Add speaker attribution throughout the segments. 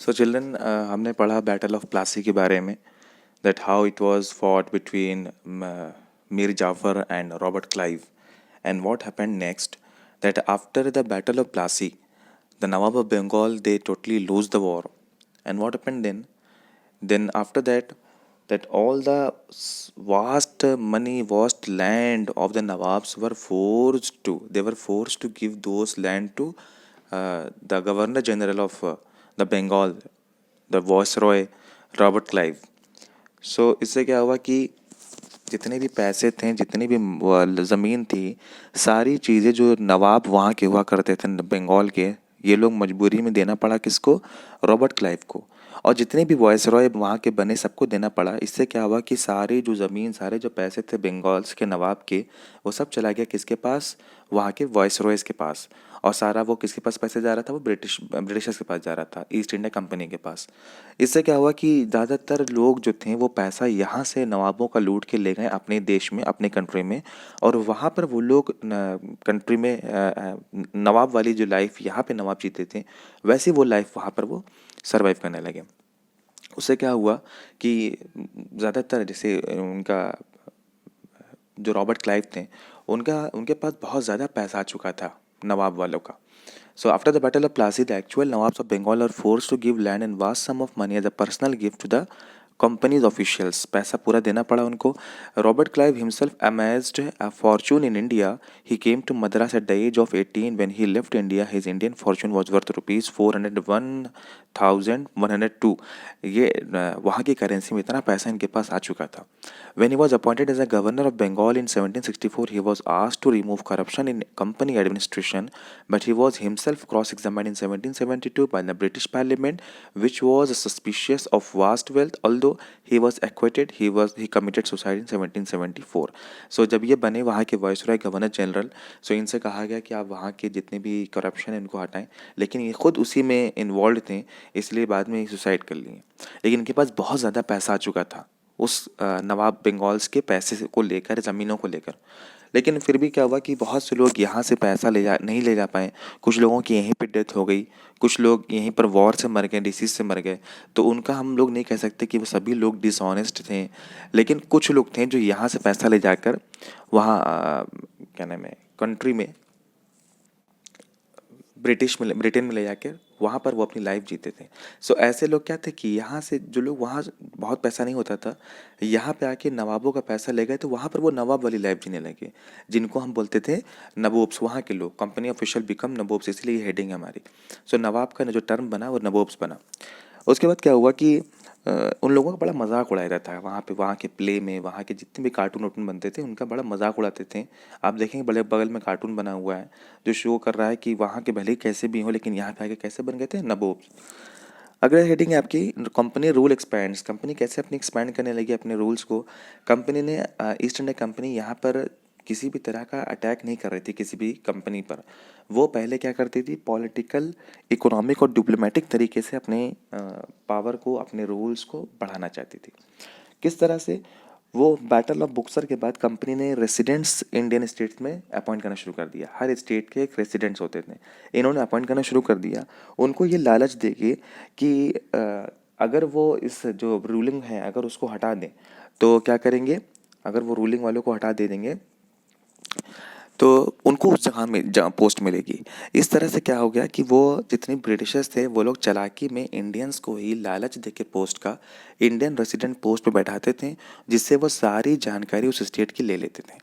Speaker 1: So children, हमने पढ़ा battle of Plassey के बारे में, that how it was fought between Mir Jafar and Robert Clive, and what happened next, that after the battle of Plassey the Nawab of Bengal they totally lose the war. And what happened then? Then after that, that all the vast money, vast land of the Nawabs were forced to give those land to the Governor General of the Bengal, the Viceroy Robert Clive. So इससे क्या हुआ कि जितने भी पैसे थे, जितनी भी ज़मीन थी, सारी चीज़ें जो नवाब वहाँ के हुआ करते थे बंगाल के, ये लोग मजबूरी में देना पड़ा किसको? रॉबर्ट क्लाइव को. और जितने भी वॉयसरॉय वहाँ के बने सबको देना पड़ा. इससे क्या हुआ कि सारी जो ज़मीन, सारे जो पैसे थे बंगाल्स के नवाब के, वो सब चला गया किसके पास? वहाँ के वॉयसरॉयज़ के पास. और सारा वो किसके पास पैसे जा रहा था? वो ब्रिटिशर्स के पास जा रहा था, ईस्ट इंडिया कंपनी के पास. इससे क्या हुआ कि ज़्यादातर लोग जो थे वो पैसा यहाँ से नवाबों का लूट के ले गए अपने देश में, अपने कंट्री में. और वहाँ पर वो लोग कंट्री में नवाब वाली जो लाइफ यहाँ पे नवाब जीते थे, वैसी वो लाइफ वहाँ पर वो सरवाइव करने लगे. उससे क्या हुआ कि ज़्यादातर जैसे उनका जो रॉबर्ट क्लाइव थे, उनके पास बहुत ज़्यादा पैसा आ चुका था नवाब वालों का. So after the Battle of Plassey, the actual Nawabs of Bengal are forced to give land and vast sum of money as a personal gift to the company's officials. पैसा पूरा देना पड़ा उनको. Robert Clive himself amassed a fortune in India. He came to Madras at the age of 18. When he left India, his Indian fortune was worth rupees 401,102. ये वहाँ की currency में इतना पैसा इनके पास आ चुका था. When he was appointed as a governor of Bengal in 1764, he was asked to remove corruption in company administration, but he was himself cross-examined in 1772 by the British Parliament, which was suspicious of vast wealth. Although he was acquitted, he committed suicide in 1774. So जब ये बने वहाँ के viceroy governor general, सो इनसे कहा गया कि आप वहाँ के जितने भी करप्शन है इनको हटाएं, लेकिन ये खुद उसी में इन्वॉल्व थे, इसलिए बाद में सुसाइड कर लिए. लेकिन इनके पास बहुत ज़्यादा पैसा आ चुका था उस नवाब बंगाल्स के पैसे को लेकर, ज़मीनों को लेकर. लेकिन फिर भी क्या हुआ कि बहुत से लोग यहाँ से पैसा नहीं ले जा पाए. कुछ लोगों की यहीं पे डेथ हो गई, कुछ लोग यहीं पर वॉर से मर गए, डिसीज से मर गए. तो उनका हम लोग नहीं कह सकते कि वो सभी लोग डिसऑनेस्ट थे, लेकिन कुछ लोग थे जो यहाँ से पैसा ले जाकर वहाँ क्या नाम है कंट्री में, ब्रिटेन में ले जाकर वहाँ पर वो अपनी लाइफ जीते थे. सो ऐसे लोग क्या थे कि यहाँ से जो लोग वहाँ बहुत पैसा नहीं होता था, यहाँ पे आके नवाबों का पैसा ले गए, तो वहाँ पर वो नवाब वाली लाइफ जीने लगे, जिनको हम बोलते थे नबोब्स. वहाँ के लोग, कंपनी ऑफिशियल बिकम नबोब्स, इसलिए ये हेडिंग है हमारी. सो नवाब का जो टर्म बना वो नबोब्स बना. उसके बाद क्या हुआ कि उन लोगों का बड़ा मजाक उड़ाया जाता है वहाँ पे, वहाँ के प्ले में, वहाँ के जितने भी कार्टून वार्टून बनते थे उनका बड़ा मजाक उड़ाते थे. आप देखेंगे बड़े बगल में कार्टून बना हुआ है जो शो कर रहा है कि वहाँ के भले ही कैसे भी हो, लेकिन यहाँ पे आके कैसे बन गए थे नबोब. अगला हेडिंग है आपकी कंपनी रूल एक्सपैंड्स. कंपनी कैसे अपनी एक्सपैंड करने लगी अपने रूल्स को. कंपनी ने ईस्ट इंडिया कंपनी यहाँ पर किसी भी तरह का अटैक नहीं कर रही थी किसी भी कंपनी पर. वो पहले क्या करती थी, पॉलिटिकल, इकोनॉमिक और डिप्लोमेटिक तरीके से अपने पावर को, अपने रूल्स को बढ़ाना चाहती थी. किस तरह से? वो बैटल ऑफ बुक्सर के बाद कंपनी ने रेसिडेंट्स इंडियन स्टेट्स में अपॉइंट करना शुरू कर दिया. हर स्टेट के एक रेसिडेंट्स होते थे, इन्होंने अपॉइंट करना शुरू कर दिया. उनको ये लालच देके कि अगर वो इस जो रूलिंग है अगर उसको हटा दें तो क्या करेंगे, अगर वो रूलिंग वालों को हटा दे देंगे तो उनको उस जगह में पोस्ट मिलेगी. इस तरह से क्या हो गया कि वो जितने ब्रिटिशर्स थे वो लोग चालाकी में इंडियंस को ही लालच देके पोस्ट का, इंडियन रेसिडेंट पोस्ट पे बैठाते थे, जिससे वो सारी जानकारी उस स्टेट की ले लेते थे.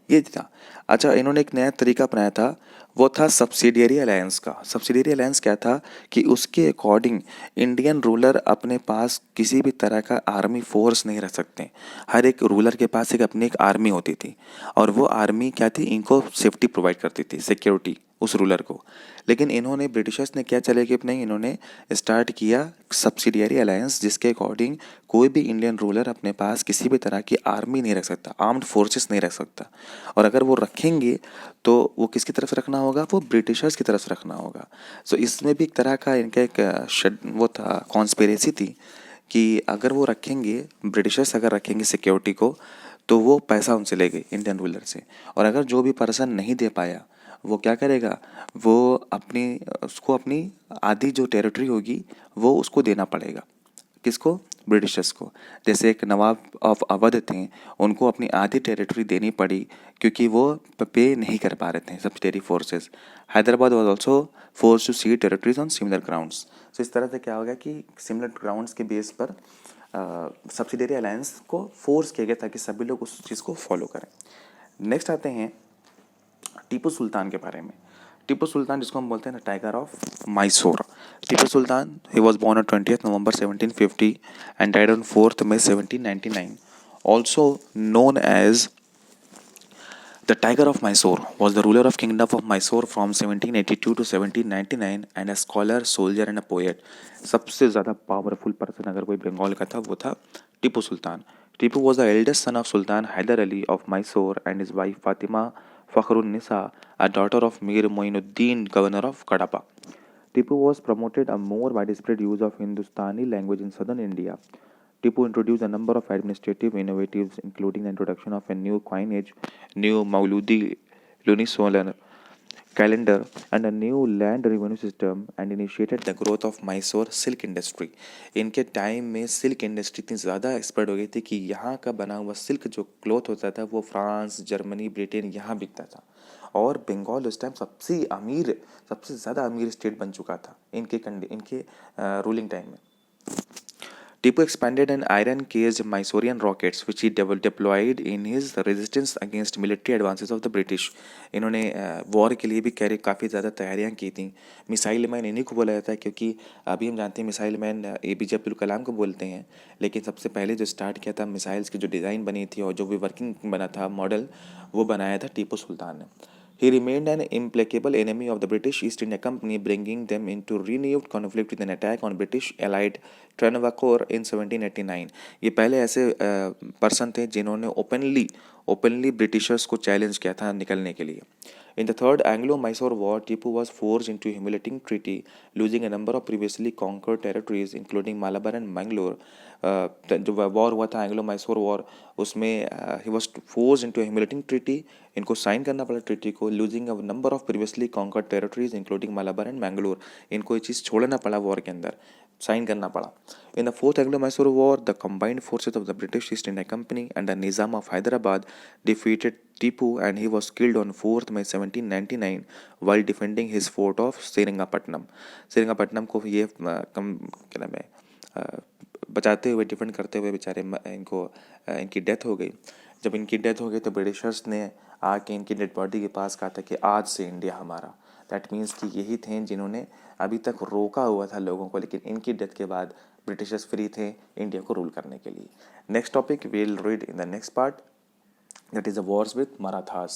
Speaker 1: ये था. अच्छा, इन्होंने एक नया तरीका अपनाया था, वो था सब्सिडियरी अलायंस का. सब्सिडियरी अलायंस क्या था कि उसके अकॉर्डिंग इंडियन रूलर अपने पास किसी भी तरह का आर्मी फोर्स नहीं रख सकते. हर एक रूलर के पास एक अपनी एक आर्मी होती थी, और वो आर्मी क्या थी, इनको सेफ्टी प्रोवाइड करती थी, सिक्योरिटी उस रूलर को. लेकिन इन्होंने, ब्रिटिशर्स ने क्या चले कि अपने इन्होंने स्टार्ट किया सब्सिडियरी अलायंस, जिसके अकॉर्डिंग कोई भी इंडियन रूलर अपने पास किसी भी तरह की आर्मी नहीं रख सकता, आर्म्ड फोर्सेस नहीं रख सकता. और अगर वो रखेंगे तो वो किसकी तरफ रखना होगा, वो ब्रिटिशर्स की तरफ रखना होगा. सो इसमें भी एक तरह का इनका एक वो था, कॉन्स्पिरेसी थी कि अगर वो रखेंगे, ब्रिटिशर्स अगर रखेंगे सिक्योरिटी को, तो वो पैसा उनसे लेंगे इंडियन रूलर से. और अगर जो भी पर्सन नहीं दे पाया वो क्या करेगा, वो अपनी उसको अपनी आधी जो टेरिटरी होगी वो उसको देना पड़ेगा। किसको? ब्रिटिशर्स को। जैसे एक नवाब ऑफ अवध थे, उनको अपनी आधी टेरिटरी देनी पड़ी क्योंकि वो पे नहीं कर पा रहे थे subsidiary forces. Hyderabad was also force to cede territories on similar grounds. So इस तरह से क्या हो गया कि सिमिलर ग्राउंड्स के बेस पर सब्सिडरी अलायंस को फोर्स किया गया ताकि सभी लोग उस चीज़ को फॉलो करें। नेक्स्ट आते हैं टीपू सुल्तान के बारे में। टीपू सुल्तान जिसको हम बोलते हैं ना tiger of Mysore. Tipu Sultan he was born on 20th November 1750 and died on 4th May 1799. Also known as the Tiger of Mysore, was the ruler of Kingdom of Mysore from 1782 to 1799 and a scholar, soldier and a poet. सबसे ज़्यादा powerful person अगर कोई बंगाल का था वो था Tipu Sultan. Tipu was the eldest son of Sultan Hyder Ali of Mysore and his wife Fatima Fakhrun Nisa, a daughter of Mir Moinuddin, governor of Kadapa. Tipu was promoted a more widespread use of Hindustani language in southern India. Tipu introduced a number of administrative innovatives, including the introduction of a new coinage, new Mauludi lunisolar calendar, and a new land revenue system, and initiated the growth of Mysore silk industry. इनके time में silk industry इतनी ज़्यादा expert हो गई थी कि यहाँ का बना हुआ सिल्क जो क्लॉथ होता था वो फ्रांस, जर्मनी, ब्रिटेन यहाँ बिकता था। और बंगाल उस टाइम सबसे ज़्यादा अमीर स्टेट बन चुका था इनके रूलिंग टाइम में। Tipu expanded an iron-cased Mysorean rockets, which he deployed in his resistance against military advances of the British. इन्होंने वॉर के लिए भी काफ़ी ज़्यादा तैयारियां की थी। मिसाइल मैन इन्हीं को बोला जाता है क्योंकि अभी हम जानते हैं missile man APJ Abdul Kalam को बोलते हैं, लेकिन सबसे पहले जो स्टार्ट किया था मिसाइल्स की जो डिज़ाइन बनी थी और जो भी वर्किंग बना था मॉडल, वो बनाया था टीपू सुल्तान ने। He remained an implacable enemy of the British East India Company, bringing them into renewed conflict with an attack on British allied Travancore in 1789. ये पहले ऐसे पर्सन थे जिन्होंने ओपनली ब्रिटिशर्स को चैलेंज किया था निकलने के लिए। In the Third Anglo-Mysore War, Tipu was forced into a humiliating treaty, losing a number of previously conquered territories, including Malabar and Mangalore. जो वॉर हुआ था एंग्लो मैसूर वॉर, उसमें ही was forced into humiliating treaty. इनको sign करना पड़ा treaty को, losing a number of previously conquered territories including Malabar and Mangalore. इनको ये चीज़ छोड़ना पड़ा वॉर के अंदर, साइन करना पड़ा। In the fourth Anglo Mysore war the combined forces of the British east India company and the Nizam of Hyderabad defeated Tipu and he was killed on 4th May 1799 while defending his fort of Seringapatam. Seringapatam को ये क्या नाम है बचाते हुए defend करते हुए बेचारे इनकी डेथ हो गई। जब इनकी डेथ हो गई तो ब्रिटिशर्स ने आके इनकी डेड बॉडी के पास कहा था कि आज से इंडिया हमारा। दैट मीन्स कि यही थे जिन्होंने अभी तक रोका हुआ था लोगों को, लेकिन इनकी डेथ के बाद ब्रिटिशर्स फ्री थे इंडिया को रूल करने के लिए। Next topic we will read in the next part, that is the wars with Marathas.